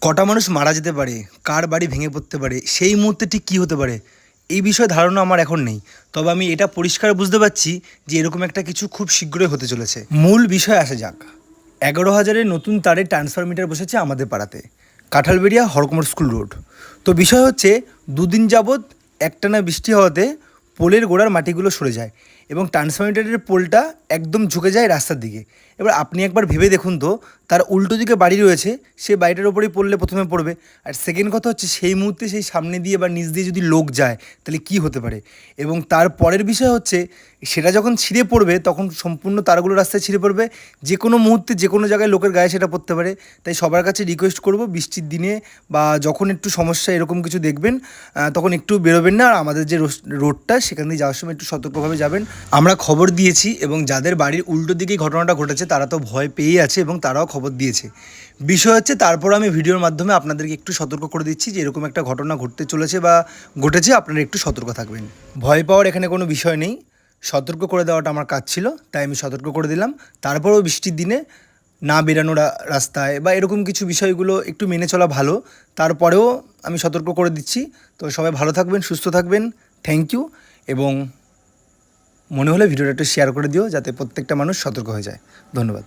কটা মানুষ মারা যেতে পারে, কার বাড়ি ভেঙে পড়তে পারে, সেই মুহূর্তে ঠিক কী হতে পারে এই বিষয়ে ধারণা আমার এখন নেই। তবে আমি এটা পরিষ্কার বুঝতে পারছি যে এরকম একটা কিছু খুব শীঘ্রই হতে চলেছে। মূল বিষয় আসা যাক। 11,000-এর নতুন তারে ট্রান্সফার মিটার বসেছে আমাদের পাড়াতে, কাঁঠালবেড়িয়া হরকুমার স্কুল রোড। তো বিষয় হচ্ছে, দুদিন যাবৎ একটানা বৃষ্টি হওয়াতে পোলের গোড়ার মাটিগুলো সরে যায় এবং ট্রান্সফরমিটারের পোলটা একদম ঝুঁকে যায় রাস্তার দিকে। এবার আপনি একবার ভেবে দেখুন তো, তার উল্টো দিকে বাড়ি রয়েছে, সে বাড়িটার ওপরেই পড়লে প্রথমে পড়বে। আর সেকেন্ড কথা হচ্ছে, সেই মুহূর্তে সেই সামনে দিয়ে বা নিচ দিয়ে যদি লোক যায় তাহলে কি হতে পারে। এবং তার পরের বিষয় হচ্ছে, সেটা যখন ছিঁড়ে পড়বে তখন সম্পূর্ণ তারগুলো রাস্তায় ছিঁড়ে পড়বে, যে কোনো মুহূর্তে যে কোনো জায়গায় লোকের গায়ে সেটা পড়তে পারে। তাই সবার কাছে রিকোয়েস্ট করব, বৃষ্টির দিনে বা যখন একটু সমস্যা এরকম কিছু দেখবেন তখন একটু বেরোবেন না। আর আমাদের যে রোডটা সেখান দিয়ে যাওয়ার সময় একটু সতর্কভাবে যাবেন। আমরা খবর দিয়েছি এবং যাদের বাড়ির উল্টো দিকেই ঘটনাটা ঘটেছে তারা তো ভয় পেয়েই আছে এবং তারাও খবর দিয়েছে। বিষয় হচ্ছে, তারপর আমি ভিডিওর মাধ্যমে আপনাদেরকে একটু সতর্ক করে দিচ্ছি যে এরকম একটা ঘটনা ঘটতে চলেছে বা ঘটেছে, আপনারা একটু সতর্ক থাকবেন। ভয় পাওয়ার এখানে কোনো বিষয় নেই, সতর্ক করে দেওয়াটা আমার কাজ ছিল, তাই আমি সতর্ক করে দিলাম। তারপরেও বৃষ্টির দিনে না বেরানো রাস্তায় বা এরকম কিছু বিষয়গুলো একটু মেনে চলা ভালো। তারপরেও আমি সতর্ক করে দিচ্ছি। তো সবাই ভালো থাকবেন, সুস্থ থাকবেন। Thank you. এবং মনে হলে ভিডিওটা একটু শেয়ার করে দিও যাতে প্রত্যেকটা মানুষ সতর্ক হয়ে যায়। ধন্যবাদ।